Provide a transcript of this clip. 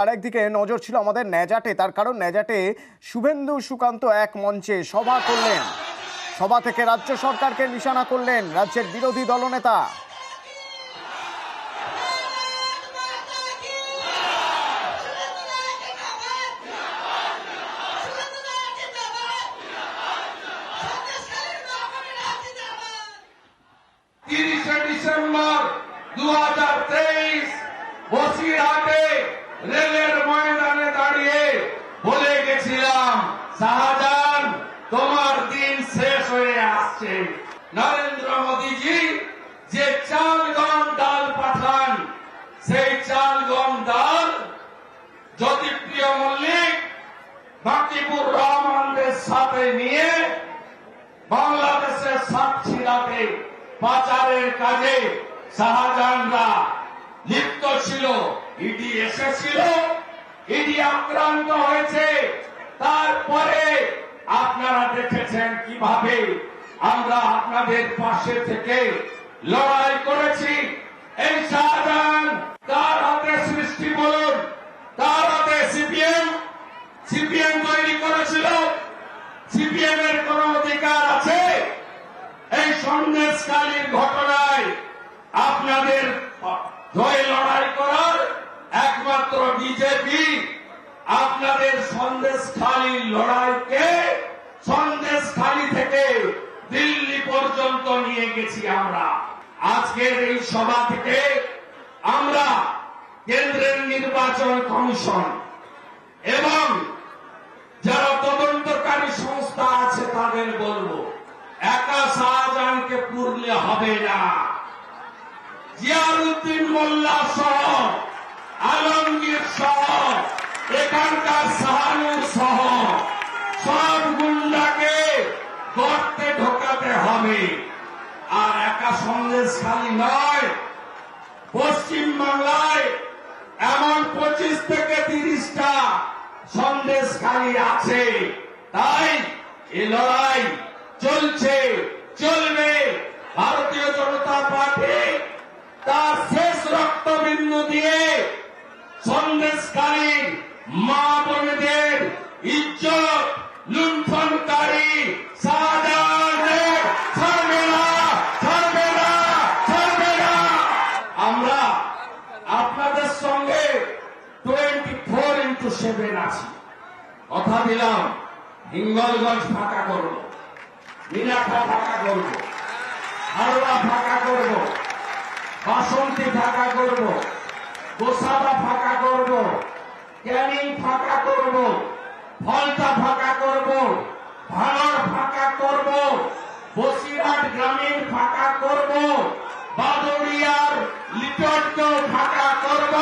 আরেকদিকে নজর ছিল আমাদের ন্যাজাটে, তার কারণ ন্যাজাটে শুভেন্দু সুকান্ত এক মঞ্চে সভা করলেন। সভা থেকে রাজ্য সরকারকে নিশানা করলেন রাজ্যের বিরোধী দলনেতা। ডিসেম্বর 2023 বসিরহাটে রেলের ময়দানে দাঁড়িয়ে বলে গেছিলাম, শাহজাহান তোমার দিন শেষ হয়ে আসছে। নরেন্দ্র মোদীজি যে চাল গম ডাল পাঠান, সেই চাল গম ডাল জ্যোতিপ্রিয় মল্লিক বাকিবুর রহমানদের সাথে নিয়ে বাংলাদেশের সাতক্ষীরাতে পাচারের কাজে শাহজাহানরা লিপ্ত ছিল। ইডি এসেছিল, ইডি আক্রান্ত হয়েছে। তারপরে আপনারা দেখেছেন কিভাবে আমরা আপনাদের পাশে থেকে লড়াই করেছি। এই শাহজাহান তার হাতে সৃষ্টি বলুন, তার হাতে সিপিএম তৈরি করেছিল। সিপিএম এর কোন অধিকার আছে এই সন্দেশখালীর ঘটনায় আপনাদের জয় লড়াই করার? একমাত্র বিজেপি। আপনাদের সন্দেশখালীর লড়াইকে সন্দেশখালী থেকে দিল্লি পর্যন্ত নিয়ে গেছি আমরা। আজকের এই সভা থেকে আমরা কেন্দ্রের নির্বাচন কমিশন এবং যারা তদন্তকারী সংস্থা আছে তাদের বলবো, একা শাহজাহানকে পুরলে হবে না। জিয়াউদ্দিন মোল্লা সহ, আলমগীর সহ, এখানকার শাহানুর সহ সব গুন্ডাকে গর্তে ঢোকাতে হবে। আর একা সন্দেশখালী নয়, পশ্চিম বাংলায় এমন 25 থেকে 30টা সন্দেশখালী আছে। তাই এ লড়াই চলছে, চলবে। ভারতীয় জনতা পার্টি তার শেষ রক্তবিন্দু দিয়ে সন্দেশকারী মা বোনেদের ইজ্জত লুণ্ঠনকারী শাহজাহানের ছাড়বে না, ছাড়বে না, ছাড়বে না। আমরা আপনাদের সঙ্গে 24x7 আছি। কথা দিলাম, হিঙ্গলগঞ্জ ফাঁকা করব, মিনাখা ফাঁকা করব, হাওড়া ফাঁকা করব, বাসন্তী ফাঁকা করব, গোসাবা ফাঁকা করব, ক্যানিং ফাঁকা করব, ফলতা ফাঁকা করব, ভাঙড় ফাঁকা করব, বসিরহাট গ্রামীণ ফাঁকা করব, বাদুড়িয়ার লিটনকেও ফাঁকা করব।